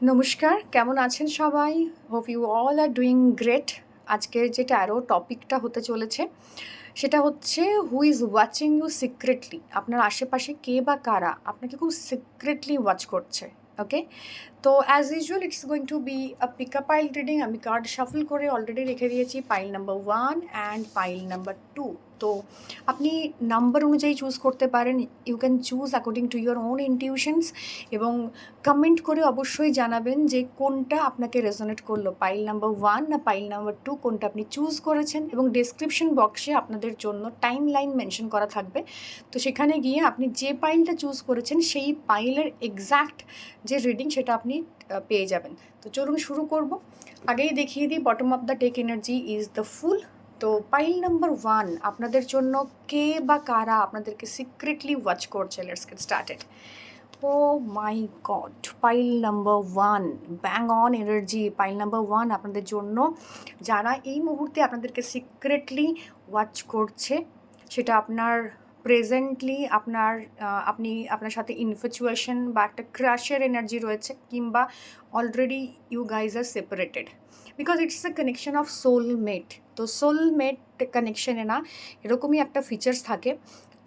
নমস্কার, কেমন আছেন সবাই? Hope you all are doing great. আজকের যে ট্যারো টপিকটা হতে চলেছে সেটা হচ্ছে who is watching you secretly. আপনার আশেপাশে কে বা কারা আপনাকে খুব সিক্রেটলি ওয়াচ করছে। ওকে, তো as usual it's going to be a pick a pile reading. আমি কার্ড শাফল করে অলরেডি রেখে দিয়েছি, pile number 1 and pile number 2। তো আপনি নাম্বার অনুযায়ী চুজ করতে পারেন। You can choose according to your own intuitions, এবং কমেন্ট করে অবশ্যই জানাবেন যে কোনটা আপনাকে রেজোনেট করলো, পাইল নাম্বার 1 না পাইল নাম্বার 2, কোনটা আপনি চুজ করেছেন। এবং ডেসক্রিপশন বক্সে আপনাদের জন্য টাইম লাইন মেনশন করা থাকবে, তো সেখানে গিয়ে আপনি যে পাইলটা চুজ করেছেন সেই পাইলের এক্স্যাক্ট যে রিডিং সেটা আপনি পেয়ে যাবেন। তো চলুন শুরু করব। আগেই দেখিয়ে দিই, bottom of the take energy is the fool. তো পাইল নাম্বার 1 আপনাদের জন্য কে বা কারা আপনাদেরকে সিক্রেটলি ওয়াচ করছে। Let's get started. Oh my god, pile number 1, bang on energy. Pile number 1 আপনাদের জন্য, যারা এই মুহূর্তে আপনাদেরকে সিক্রেটলি ওয়াচ করছে, সেটা আপনার প্রেজেন্টলি আপনি আপনার সাথে ইনফ্যাচুয়েশন বা একটা ক্রাশের এনার্জি রয়েছে, কিংবা already you guys are separated, because it's a connection of soulmate. তো সোলমেট কানেকশনে না এরকমই একটা ফিচার্স থাকে,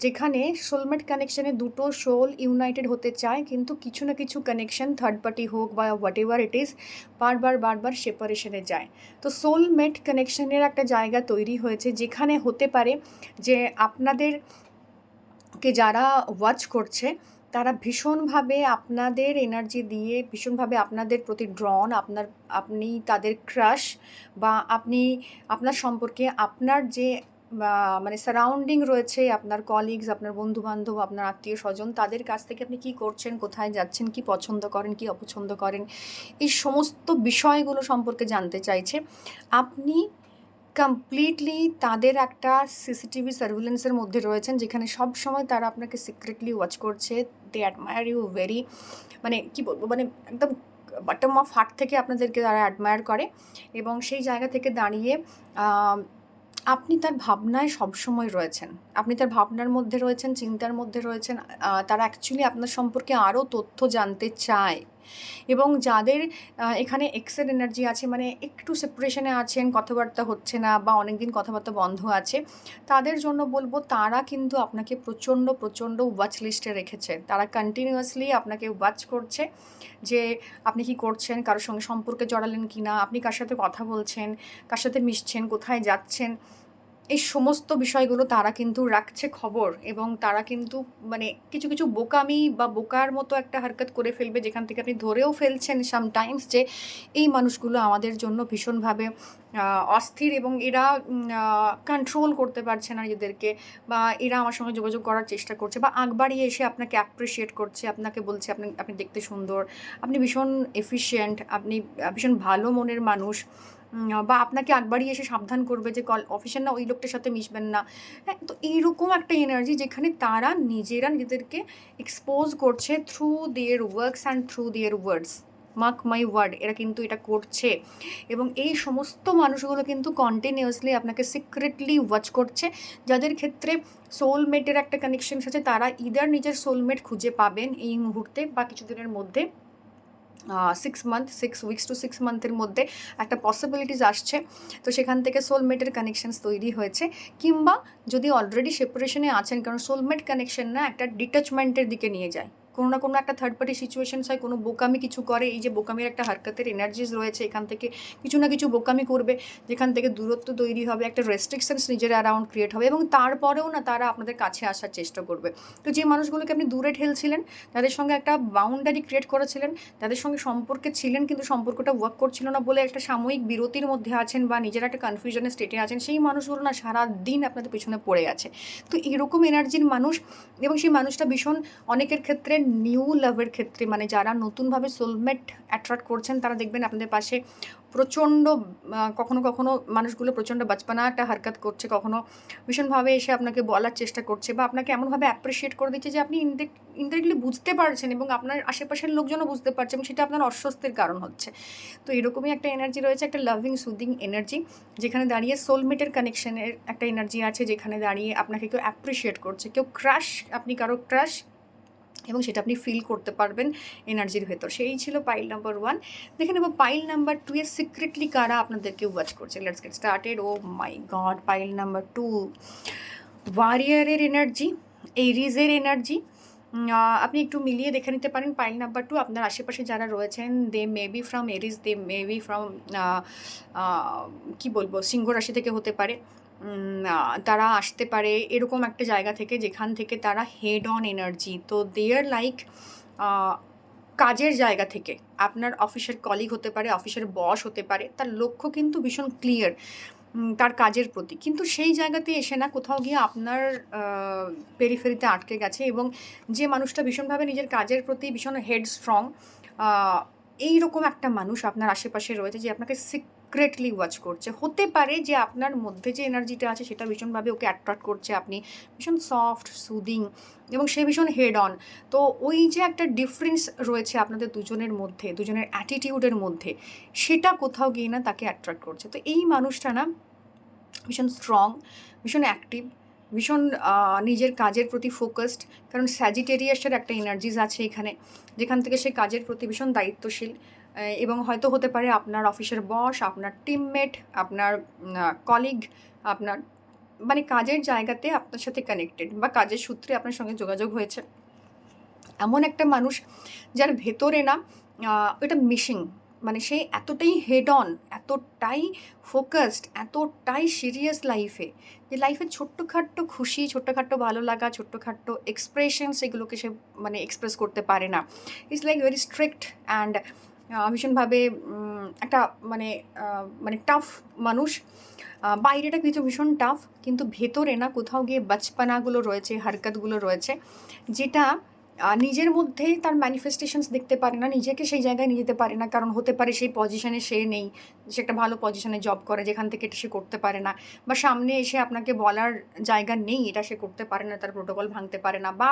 যেখানে সোলমেট কানেকশানে দুটো সোল ইউনাইটেড হতে চায়, কিন্তু কিছু না কিছু কানেকশন, থার্ড পার্টি হোক বা হোয়াট এভার ইট ইজ, বারবার সেপারেশনে যায়। তো সোলমেট কানেকশনের একটা জায়গা তৈরি হয়েছে, যেখানে হতে পারে যে আপনাদেরকে যারা ওয়াচ করছে তারা ভীষণভাবে আপনাদের এনার্জি দিয়ে, ভীষণভাবে আপনাদের প্রতি ড্রন, আপনি তাদের ক্রাশ, বা আপনার সম্পর্কে আপনার যে মানে সারাউন্ডিং রয়েছে, আপনার কলিগস, আপনার বন্ধুবান্ধব, আপনার আত্মীয় স্বজন, তাদের কাছ থেকে আপনি কী করছেন, কোথায় যাচ্ছেন, কি পছন্দ করেন, কি অপছন্দ করেন, এই সমস্ত বিষয়গুলো সম্পর্কে জানতে চাইছে। আপনি কমপ্লিটলি তাদের একটা সিসিটিভি সার্ভিলেন্সের মধ্যে রয়েছেন, যেখানে সব সময় তারা আপনাকে সিক্রেটলি ওয়াচ করছে। দে অ্যাডমায়ার ইউ ভেরি, মানে কী বলবো, মানে একদম বটম অফ হার্ট থেকে আপনাদেরকে তারা অ্যাডমায়ার করে। এবং সেই জায়গা থেকে দাঁড়িয়ে আপনি তার ভাবনায় সবসময় রয়েছেন, আপনি তার ভাবনার মধ্যে রয়েছেন, চিন্তার মধ্যে রয়েছেন। তারা অ্যাকচুয়ালি আপনার সম্পর্কে আরও তথ্য জানতে চায়। এবং যাদের এখানে এক্সের এনার্জি আছে, মানে একটু সেপারেশনে আছেন, কথাবার্তা হচ্ছে না বা অনেক দিন কথাবার্তা বন্ধ আছে, তাদের জন্য বলবো তারা কিন্তু আপনাকে প্রচণ্ড ওয়াচ লিস্টে রেখেছে। তারা কন্টিনিউয়াসলি আপনাকে ওয়াচ করছে যে আপনি কি করছেন, কারোর সঙ্গে সম্পর্কে জড়ালেন কি না, আপনি কার সাথে কথা বলছেন, কার সাথে মিশছেন, কোথায় যাচ্ছেন, এই সমস্ত বিষয়গুলো তারা কিন্তু রাখছে খবর। এবং তারা কিন্তু মানে কিছু কিছু বোকামি বা বোকার মতো একটা হারকত করে ফেলবে, যেখান থেকে আপনি ধরেও ফেলছেন সামটাইমস যে এই মানুষগুলো আমাদের জন্য ভীষণভাবে অস্থির, এবং এরা কন্ট্রোল করতে পারছে না নিজেদেরকে, বা এরা আমার সঙ্গে যোগাযোগ করার চেষ্টা করছে, বা আগ বাড়িয়ে এসে আপনাকে অ্যাপ্রিসিয়েট করছে, আপনাকে বলছে আপনি আপনি দেখতে সুন্দর, আপনি ভীষণ এফিশিয়েন্ট, আপনি ভীষণ ভালো মনের মানুষ, বা আপনাকে আগ বাড়িয়ে এসে সাবধান করবে যে অফিসের না ওই লোকটার সাথে মিশবেন না। হ্যাঁ, তো এইরকম একটা এনার্জি, যেখানে তারা নিজেদেরকে এক্সপোজ করছে through their works and through their words. Mark my word, এরা কিন্তু এটা করছে। এবং এই সমস্ত মানুষগুলো কিন্তু কন্টিনিউয়াসলি আপনাকে সিক্রেটলি ওয়াচ করছে। যাদের ক্ষেত্রে সোলমেটের একটা কানেকশন আছে, তারা ইদার নিজের সোলমেট খুঁজে পাবেন এই মুহূর্তে বা কিছুদিনের মধ্যে, 6 উইকস টু 6 মান্থের মধ্যে একটা পসিবিলিটিস আসছে। তো সেখান থেকে সোলমেটের কানেকশানস তৈরি হয়েছে। কিংবা যদি অলরেডি সেপারেশনে আছেন, কারণ সোলমেট কানেকশন না একটা ডিট্যাচমেন্টের দিকে নিয়ে যায়, কোনো না কোনো একটা থার্ড পার্টি সিচুয়েশনস হয়, কোনো বোকামি কিছু করে, এই যে বোকামির একটা হারকাতের এনার্জিস রয়েছে, এখান থেকে কিছু না কিছু বোকামি করবে, যেখান থেকে দূরত্ব তৈরি হবে, একটা রেস্ট্রিকশনস নিজের অ্যারাউন্ড ক্রিয়েট হবে, এবং তারপরেও না তারা আপনাদের কাছে আসার চেষ্টা করবে। তো যে মানুষগুলোকে আপনি দূরে ঠেলছিলেন, তাদের সঙ্গে একটা বাউন্ডারি ক্রিয়েট করেছিলেন, তাদের সঙ্গে সম্পর্কে ছিলেন, কিন্তু সম্পর্কটা ওয়ার্ক করছিল না বলে একটা সাময়িক বিরতির মধ্যে আছেন, বা নিজের একটা কনফিউশনের স্টেটে আছেন, সেই মানুষগুলো না সারা দিন আপনাদের পিছনে পড়ে আছে। তো এরকম এনার্জির মানুষ, এবং সেই মানুষটা ভীষণ, অনেকের ক্ষেত্রে নিউ লাভের ক্ষেত্রে, মানে যারা নতুনভাবে সোলমেট অ্যাট্রাক্ট করছেন, তারা দেখবেন আপনাদের পাশে প্রচণ্ড, কখনো কখনো মানুষগুলো প্রচণ্ড বাচপানা একটা হারকাত করছে, কখনো ভীষণভাবে এসে আপনাকে বলার চেষ্টা করছে, বা আপনাকে এমনভাবে অ্যাপ্রিসিয়েট করে দিচ্ছে যে আপনি ইনডাইরেক্টলি বুঝতে পারছেন, এবং আপনার আশেপাশের লোকজনও বুঝতে পারছে, এবং সেটা আপনার অস্বস্তির কারণ হচ্ছে। তো এরকমই একটা এনার্জি রয়েছে, একটা লাভিং সুদিং এনার্জি, যেখানে দাঁড়িয়ে সোলমেটের কানেকশনের একটা এনার্জি আছে, যেখানে দাঁড়িয়ে আপনাকে কেউ অ্যাপ্রিসিয়েট করছে, কেউ ক্রাশ, আপনি কারো ক্রাশ, এবং সেটা আপনি ফিল করতে পারবেন এনার্জির ভেতর। সেই ছিল পাইল নাম্বার 1। দেখে নেব পাইল নাম্বার 2 এ সিক্রেটলি কারা আপনাদেরকে ওয়াচ করছে। Let's get started. Oh my god! Pile number 2 ওয়ারিয়ারের এনার্জি, এরিজের এনার্জি। আপনি একটু মিলিয়ে দেখে নিতে পারেন পাইল নাম্বার 2 আপনার আশেপাশে যারা রয়েছেন, they may be from Aries, they may be from কী বলবো, সিংহ রাশি থেকে হতে পারে। তারা আসতে পারে এরকম একটা জায়গা থেকে যেখান থেকে তারা হেড অন এনার্জি। তো দে আর লাইক কাজের জায়গা থেকে আপনার অফিসের কলিগ হতে পারে, অফিসের বস হতে পারে। তার লক্ষ্য কিন্তু ভীষণ ক্লিয়ার তার কাজের প্রতি, কিন্তু সেই জায়গাতে এসে না কোথাও গিয়ে আপনার পেরিফেরিতে আটকে গেছে। এবং যে মানুষটা ভীষণভাবে নিজের কাজের প্রতি ভীষণ হেড স্ট্রং, এইরকম একটা মানুষ আপনার আশেপাশে রয়েছে যে আপনাকে সিক্রেটলি ওয়াচ করছে। হতে পারে যে আপনার মধ্যে যে এনার্জিটা আছে সেটা ভীষণভাবে ওকে অ্যাট্রাক্ট করছে, আপনি ভীষণ সফট সুদিং এবং সে ভীষণ হেড অন। তো ওই যে একটা ডিফারেন্স রয়েছে আপনাদের দুজনের মধ্যে, দুজনের অ্যাটিটিউডের মধ্যে, সেটা কোথাও গিয়ে না তাকে অ্যাট্রাক্ট করছে। তো এই মানুষটা না ভীষণ স্ট্রং, ভীষণ অ্যাক্টিভ, ভীষণ নিজের কাজের প্রতি ফোকাসড। কারণ স্যাজিটেরিয়াসের একটা এনার্জিজ আছে এখানে, যেখান থেকে সে কাজের প্রতি ভীষণ দায়িত্বশীল। এবং হয়তো হতে পারে আপনার অফিসের বস, আপনার টিমমেট, আপনার কলিগ, আপনার মানে কাজের জায়গাতে আপনার সাথে কানেক্টেড বা কাজের সূত্রে আপনার সঙ্গে যোগাযোগ হয়েছে। এমন একটা মানুষ যার ভেতরে না এটা মিসিং, মানে সে এতটাই হেড অন, এতটাই ফোকাসড, এতটাই সিরিয়াস লাইফে, যে লাইফের ছোট্টখাট্টো খুশি, ছোট্টখাট্টো ভালো লাগা, ছোট্টখাট্টো এক্সপ্রেশনস, এগুলোকে সে মানে এক্সপ্রেস করতে পারে না। It's like very strict and ভীষণভাবে একটা মানে মানে টাফ মানুষ। বাইরেটা কিছু ভীষণ টাফ, কিন্তু ভেতরে না কোথাও গিয়ে বাচপানাগুলো রয়েছে, হারকাতগুলো রয়েছে, যেটা নিজের মধ্যে তার ম্যানিফেস্টেশনস দেখতে পারে না, নিজেকে সেই জায়গায় নিয়ে যেতে পারে না। কারণ হতে পারে সেই পজিশনে সে নেই, সে একটা ভালো পজিশনে জব করে যেখান থেকে এটা সে করতে পারে না, বা সামনে এসে আপনাকে বলার জায়গা নেই, এটা সে করতে পারে না, তার প্রোটোকল ভাঙতে পারে না, বা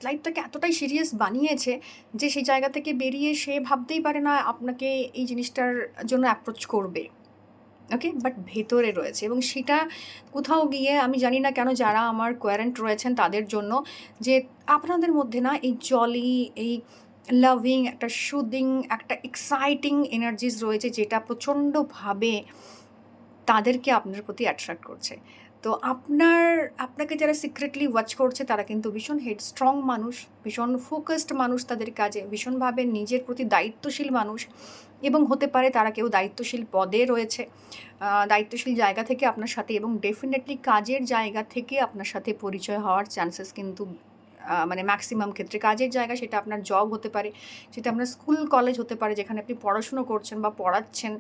লাইফটাকে এতটাই সিরিয়াস বানিয়েছে যে সেই জায়গা থেকে বেরিয়ে সে ভাবতেই পারে না আপনাকে এই জিনিসটার জন্য অ্যাপ্রোচ করবে। ওকে, বাট ভেতরে রয়েছে। এবং সেটা কোথাও গিয়ে আমি জানি না কেন যারা আমার কোয়ারেন্ট রয়েছেন তাদের জন্য, যে আপনাদের মধ্যে না এই জলি, এই লাভিং, একটা সুদিং, একটা এক্সাইটিং এনার্জিস রয়েছে, যেটা প্রচণ্ডভাবে তাদেরকে আপনার প্রতি অ্যাট্রাক্ট করছে। তো আপনাকে যারা সিক্রেটলি ওয়াচ করছে তারা কিন্তু ভীষণ হেডস্ট্রং মানুষ, ভীষণ ফোকাসড মানুষ তাদের কাজে, ভীষণভাবে নিজের প্রতি দায়িত্বশীল মানুষ। এবং হতে পারে তারা কেউ দায়িত্বশীল পদে রয়েছে, দায়িত্বশীল জায়গা থেকে আপনার সাথে, এবং ডেফিনেটলি কাজের জায়গা থেকে আপনার সাথে পরিচয় হওয়ার চান্সেস কিন্তু মানে ম্যাক্সিমাম ক্ষেত্রে কাজের জায়গা, সেটা আপনার জব হতে পারে, সেটা আপনার স্কুল কলেজ হতে পারে যেখানে আপনি পড়াশুনো করছেন বা পড়াচ্ছেন।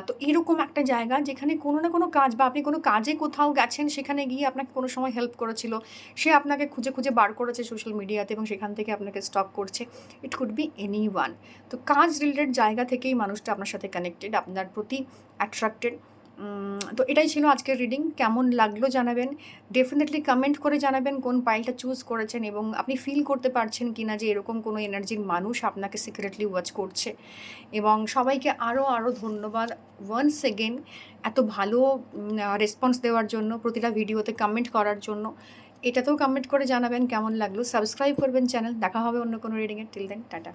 তো এরকম একটা জায়গা যেখানে কোনো না কোনো কাজ, বা আপনি কোনো কাজে কোথাও গেছেন, সেখানে গিয়ে আপনাকে কোনো সময় হেল্প করেছিল, সে আপনাকে খুঁজে খুঁজে বার করেছে সোশ্যাল মিডিয়াতে এবং সেখান থেকে আপনাকে স্টক করছে। It could be anyone. তো কাজ রিলেটেড জায়গা থেকেই মানুষটা আপনার সাথে কানেক্টেড, আপনার প্রতি অ্যাট্রাক্টেড। তো এটাই ছিল আজকের রিডিং। কেমন লাগলো জানাবেন, ডেফিনেটলি কমেন্ট করে জানাবেন কোন পাইলটা চুজ করেছেন, এবং আপনি ফিল করতে পারছেন কি না যে এরকম কোনো এনার্জির মানুষ আপনাকে সিক্রেটলি ওয়াচ করছে। এবং সবাইকে আরও ধন্যবাদ ওয়ান্স এগেন এত ভালো রেসপন্স দেওয়ার জন্য, প্রতিটা ভিডিওতে কমেন্ট করার জন্য। এটাতেও কমেন্ট করে জানাবেন কেমন লাগলো, সাবস্ক্রাইব করবেন চ্যানেল। দেখা হবে অন্য কোনো রিডিংয়ে। Till then tata.